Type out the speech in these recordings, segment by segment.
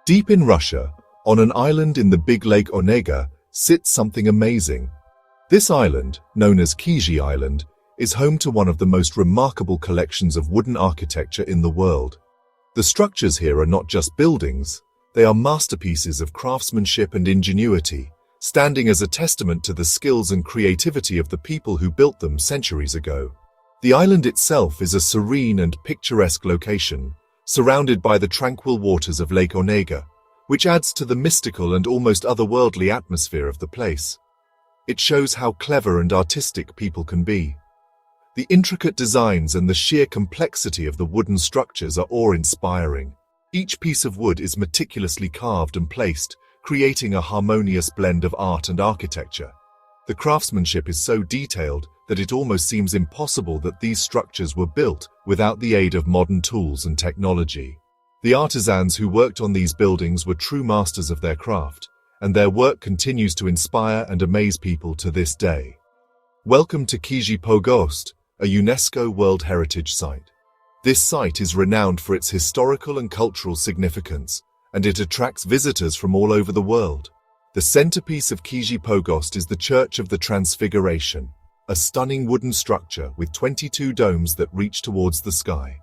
Deep in Russia, on an island in the big lake Onega, sits something amazing. This island, known as Kizhi Island, is home to one of the most remarkable collections of wooden architecture in the world. The structures here are not just buildings, they are masterpieces of craftsmanship and ingenuity, standing as a testament to the skills and creativity of the people who built them centuries ago. The island itself is a serene and picturesque location, surrounded by the tranquil waters of Lake Onega, which adds to the mystical and almost otherworldly atmosphere of the place. It shows how clever and artistic people can be. The intricate designs and the sheer complexity of the wooden structures are awe-inspiring. Each piece of wood is meticulously carved and placed, creating a harmonious blend of art and architecture. The craftsmanship is so detailed that it almost seems impossible that these structures were built without the aid of modern tools and technology. The artisans who worked on these buildings were true masters of their craft, and their work continues to inspire and amaze people to this day. Welcome to Kizhi Pogost, a UNESCO World Heritage Site. This site is renowned for its historical and cultural significance, and it attracts visitors from all over the world. The centerpiece of Kizhi Pogost is the Church of the Transfiguration, a stunning wooden structure with 22 domes that reach towards the sky.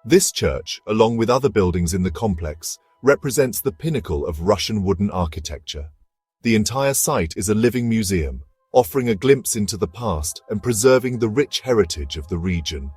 This church, along with other buildings in the complex, represents the pinnacle of Russian wooden architecture. The entire site is a living museum, offering a glimpse into the past and preserving the rich heritage of the region.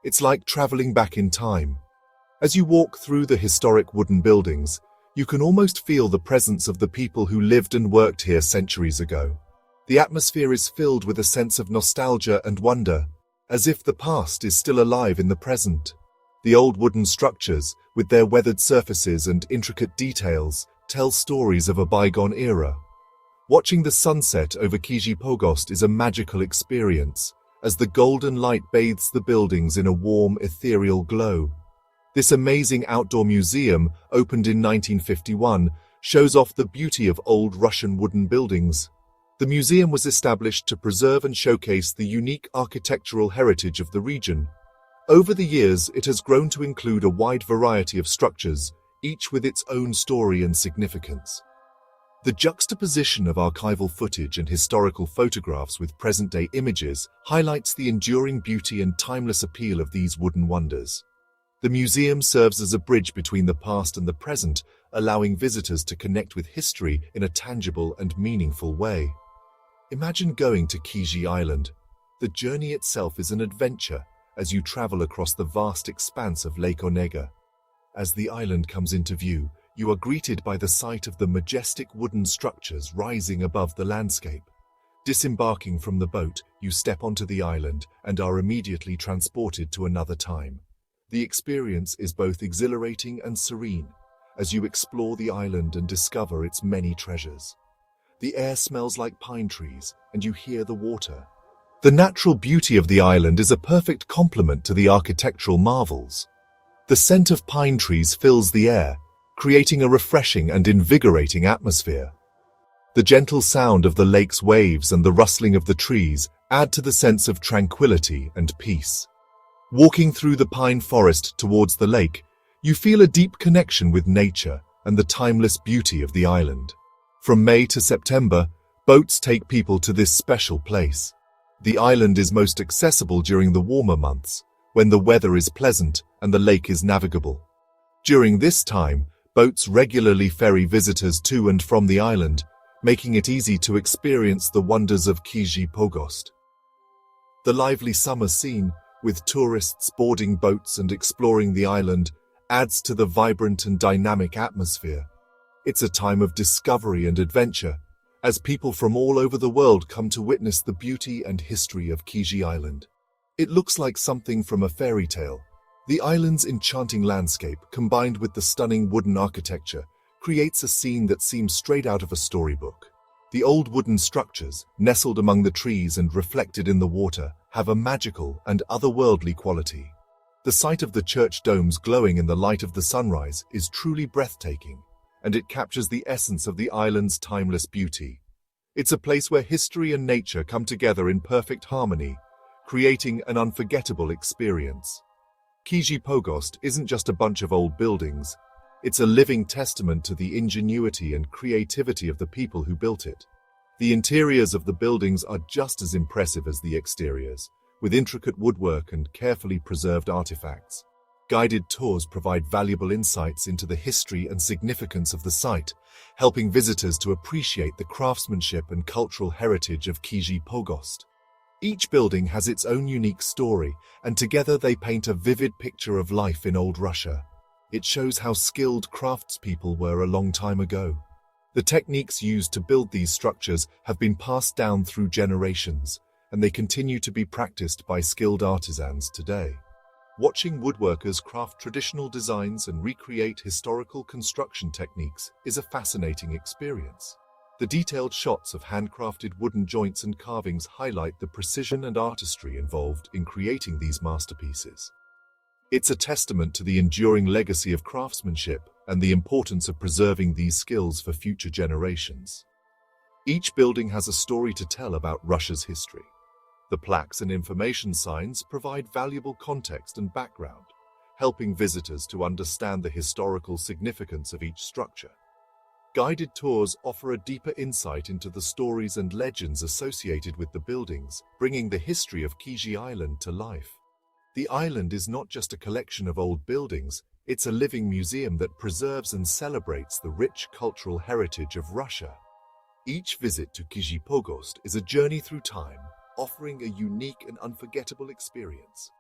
It's like traveling back in time. As you walk through the historic wooden buildings, you can almost feel the presence of the people who lived and worked here centuries ago. The atmosphere is filled with a sense of nostalgia and wonder, as if the past is still alive in the present. The old wooden structures, with their weathered surfaces and intricate details, tell stories of a bygone era. Watching the sunset over Kizhi Pogost is a magical experience, as the golden light bathes the buildings in a warm, ethereal glow. This amazing outdoor museum, opened in 1951, shows off the beauty of old Russian wooden buildings. The museum was established to preserve and showcase the unique architectural heritage of the region. Over the years, it has grown to include a wide variety of structures, each with its own story and significance. The juxtaposition of archival footage and historical photographs with present-day images highlights the enduring beauty and timeless appeal of these wooden wonders. The museum serves as a bridge between the past and the present, allowing visitors to connect with history in a tangible and meaningful way. Imagine going to Kizhi Island. The journey itself is an adventure as you travel across the vast expanse of Lake Onega. As the island comes into view, you are greeted by the sight of the majestic wooden structures rising above the landscape. Disembarking from the boat, you step onto the island and are immediately transported to another time. The experience is both exhilarating and serene, as you explore the island and discover its many treasures. The air smells like pine trees, and you hear the water. The natural beauty of the island is a perfect complement to the architectural marvels. The scent of pine trees fills the air, creating a refreshing and invigorating atmosphere. The gentle sound of the lake's waves and the rustling of the trees add to the sense of tranquility and peace. Walking through the pine forest towards the lake, you feel a deep connection with nature and the timeless beauty of the island. From May to September, boats take people to this special place. The island is most accessible during the warmer months, when the weather is pleasant and the lake is navigable. During this time, boats regularly ferry visitors to and from the island, making it easy to experience the wonders of Kizhi Pogost. The lively summer scene, with tourists boarding boats and exploring the island, adds to the vibrant and dynamic atmosphere. It's a time of discovery and adventure, as people from all over the world come to witness the beauty and history of Kizhi Island. It looks like something from a fairy tale. The island's enchanting landscape, combined with the stunning wooden architecture, creates a scene that seems straight out of a storybook. The old wooden structures, nestled among the trees and reflected in the water, have a magical and otherworldly quality. The sight of the church domes glowing in the light of the sunrise is truly breathtaking, and it captures the essence of the island's timeless beauty. It's a place where history and nature come together in perfect harmony, creating an unforgettable experience. Kizhi Pogost isn't just a bunch of old buildings, It's a living testament to the ingenuity and creativity of the people who built it. The interiors of the buildings are just as impressive as the exteriors, with intricate woodwork and carefully preserved artifacts. Guided tours provide valuable insights into the history and significance of the site, helping visitors to appreciate the craftsmanship and cultural heritage of Kizhi Pogost. Each building has its own unique story, and together they paint a vivid picture of life in old Russia. It shows how skilled craftspeople were a long time ago. The techniques used to build these structures have been passed down through generations, and they continue to be practiced by skilled artisans today. Watching woodworkers craft traditional designs and recreate historical construction techniques is a fascinating experience. The detailed shots of handcrafted wooden joints and carvings highlight the precision and artistry involved in creating these masterpieces. It's a testament to the enduring legacy of craftsmanship and the importance of preserving these skills for future generations. Each building has a story to tell about Russia's history. The plaques and information signs provide valuable context and background, helping visitors to understand the historical significance of each structure. Guided tours offer a deeper insight into the stories and legends associated with the buildings, bringing the history of Kizhi Island to life. The island is not just a collection of old buildings, it's a living museum that preserves and celebrates the rich cultural heritage of Russia. Each visit to Kizhi Pogost is a journey through time, offering a unique and unforgettable experience.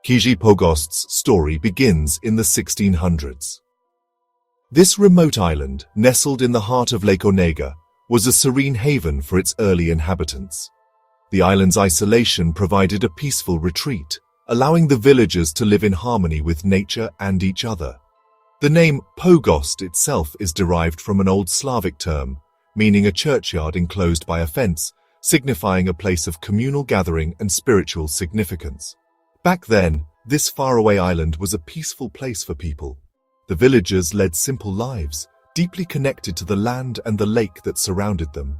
Kizhi Pogost's story begins in the 1600s. This remote island, nestled in the heart of Lake Onega, was a serene haven for its early inhabitants. The island's isolation provided a peaceful retreat, allowing the villagers to live in harmony with nature and each other. The name Pogost itself is derived from an Old Slavic term, meaning a churchyard enclosed by a fence, signifying a place of communal gathering and spiritual significance. Back then, this faraway island was a peaceful place for people. The villagers led simple lives, deeply connected to the land and the lake that surrounded them.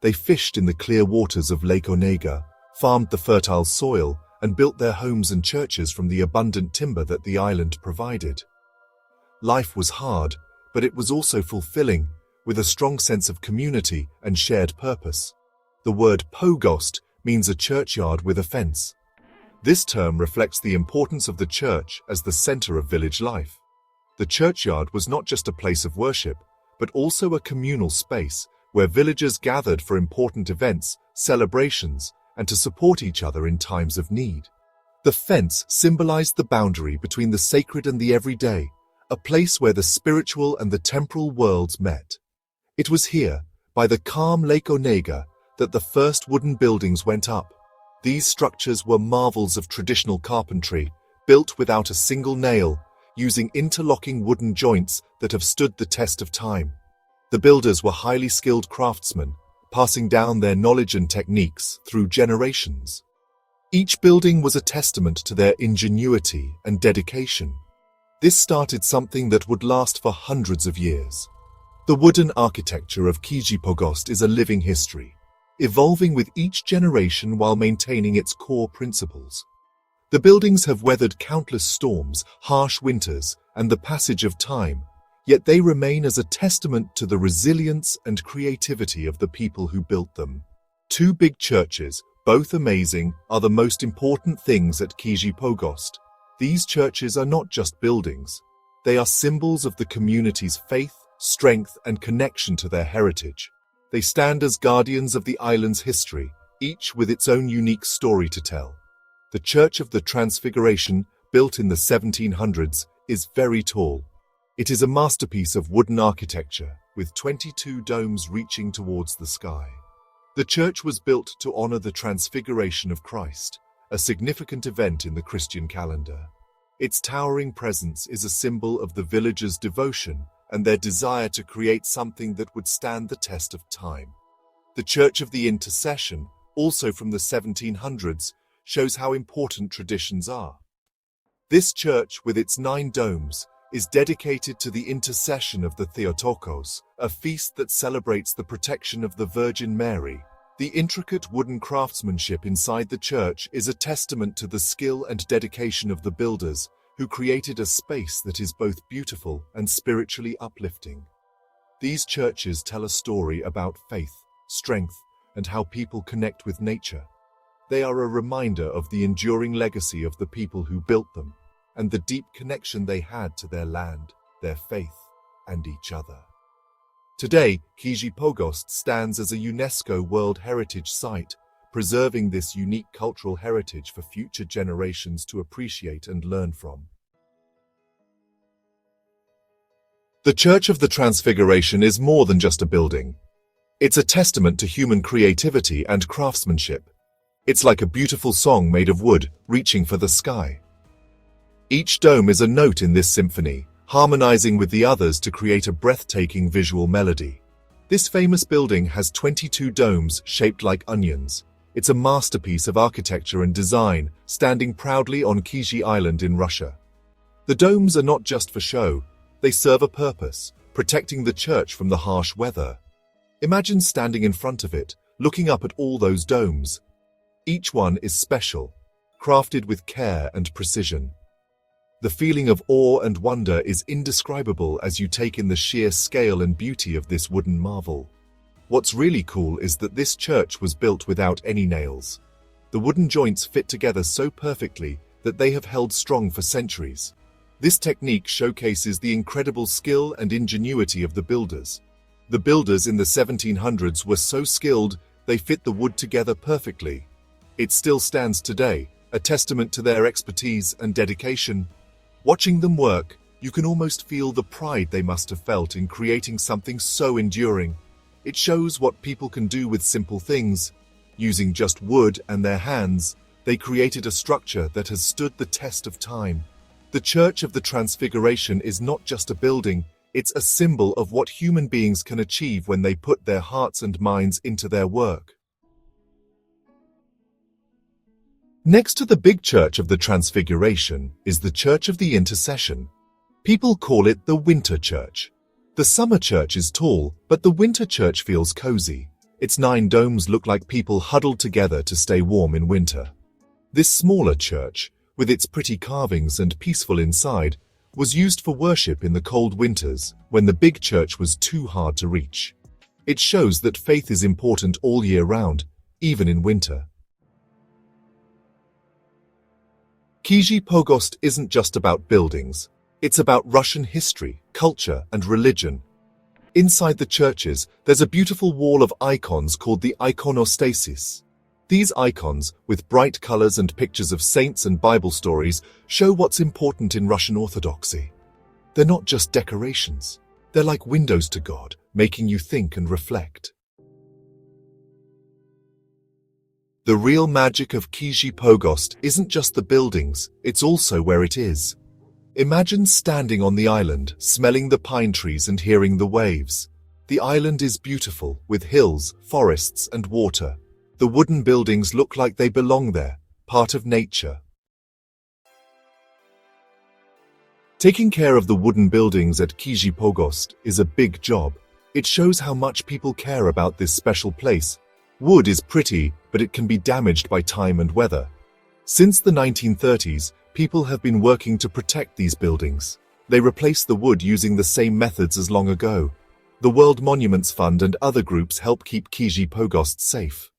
They fished in the clear waters of Lake Onega, farmed the fertile soil, and built their homes and churches from the abundant timber that the island provided. Life was hard, but it was also fulfilling, with a strong sense of community and shared purpose. The word Pogost means a churchyard with a fence. This term reflects the importance of the church as the center of village life. The churchyard was not just a place of worship, but also a communal space where villagers gathered for important events, celebrations, and to support each other in times of need. The fence symbolized the boundary between the sacred and the everyday, a place where the spiritual and the temporal worlds met. It was here, by the calm Lake Onega, that the first wooden buildings went up. These structures were marvels of traditional carpentry, built without a single nail, using interlocking wooden joints that have stood the test of time. The builders were highly skilled craftsmen, passing down their knowledge and techniques through generations. Each building was a testament to their ingenuity and dedication. This started something that would last for hundreds of years. The wooden architecture of Kizhi Pogost is a living history, evolving with each generation while maintaining its core principles. The buildings have weathered countless storms, harsh winters, and the passage of time, yet they remain as a testament to the resilience and creativity of the people who built them. Two big churches, both amazing, are the most important things at Kizhi Pogost. These churches are not just buildings. They are symbols of the community's faith, strength, and connection to their heritage. They stand as guardians of the island's history, each with its own unique story to tell. The Church of the Transfiguration, built in the 1700s, is very tall. It is a masterpiece of wooden architecture, with 22 domes reaching towards the sky. The church was built to honor the Transfiguration of Christ, a significant event in the Christian calendar. Its towering presence is a symbol of the villagers' devotion and their desire to create something that would stand the test of time. The Church of the Intercession, also from the 1700s, shows how important traditions are. This church, with its 9 domes, is dedicated to the intercession of the Theotokos, a feast that celebrates the protection of the Virgin Mary. The intricate wooden craftsmanship inside the church is a testament to the skill and dedication of the builders, who created a space that is both beautiful and spiritually uplifting. These churches tell a story about faith, strength, and how people connect with nature. They are a reminder of the enduring legacy of the people who built them, and the deep connection they had to their land, their faith, and each other. Today, Kizhi Pogost stands as a UNESCO World Heritage Site, preserving this unique cultural heritage for future generations to appreciate and learn from. The Church of the Transfiguration is more than just a building. It's a testament to human creativity and craftsmanship. It's like a beautiful song made of wood, reaching for the sky. Each dome is a note in this symphony, harmonizing with the others to create a breathtaking visual melody. This famous building has 22 domes shaped like onions. It's a masterpiece of architecture and design, standing proudly on Kizhi Island in Russia. The domes are not just for show, they serve a purpose, protecting the church from the harsh weather. Imagine standing in front of it, looking up at all those domes. Each one is special, crafted with care and precision. The feeling of awe and wonder is indescribable as you take in the sheer scale and beauty of this wooden marvel. What's really cool is that this church was built without any nails. The wooden joints fit together so perfectly that they have held strong for centuries. This technique showcases the incredible skill and ingenuity of the builders. The builders in the 1700s were so skilled they fit the wood together perfectly. It still stands today, a testament to their expertise and dedication. Watching them work, you can almost feel the pride they must have felt in creating something so enduring. It shows what people can do with simple things. Using just wood and their hands, they created a structure that has stood the test of time. The Church of the Transfiguration is not just a building, it's a symbol of what human beings can achieve when they put their hearts and minds into their work. Next to the big Church of the Transfiguration is the Church of the Intercession. People call it the Winter Church. The summer church is tall, but the winter church feels cozy. Its 9 domes look like people huddled together to stay warm in winter. This smaller church, with its pretty carvings and peaceful inside, was used for worship in the cold winters when the big church was too hard to reach. It shows that faith is important all year round, even in winter. Kizhi Pogost isn't just about buildings. It's about Russian history, culture, and religion. Inside the churches, there's a beautiful wall of icons called the iconostasis. These icons, with bright colors and pictures of saints and Bible stories, show what's important in Russian Orthodoxy. They're not just decorations. They're like windows to God, making you think and reflect. The real magic of Kizhi Pogost isn't just the buildings, it's also where it is. Imagine standing on the island, smelling the pine trees and hearing the waves. The island is beautiful, with hills, forests, and water. The wooden buildings look like they belong there, part of nature. Taking care of the wooden buildings at Kizhi Pogost is a big job. It shows how much people care about this special place. Wood is pretty, but it can be damaged by time and weather. Since the 1930s, people have been working to protect these buildings. They replace the wood using the same methods as long ago. The World Monuments Fund and other groups help keep Kizhi Pogost safe.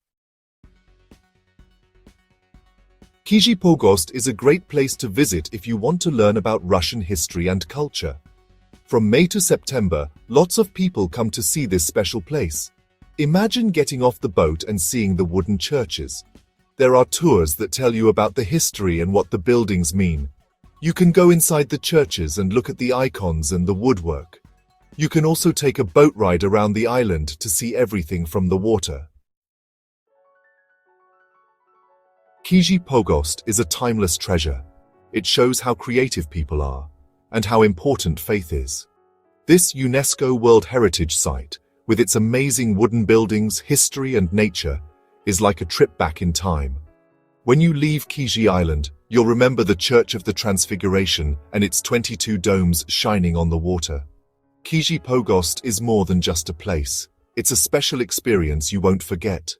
Kizhi Pogost is a great place to visit if you want to learn about Russian history and culture. From May to September, lots of people come to see this special place. Imagine getting off the boat and seeing the wooden churches. There are tours that tell you about the history and what the buildings mean. You can go inside the churches and look at the icons and the woodwork. You can also take a boat ride around the island to see everything from the water. Kizhi Pogost is a timeless treasure. It shows how creative people are and how important faith is. This UNESCO World Heritage Site, with its amazing wooden buildings, history, and nature, is like a trip back in time. When you leave Kizhi Island, you'll remember the Church of the Transfiguration and its 22 domes shining on the water. Kizhi Pogost is more than just a place. It's a special experience you won't forget.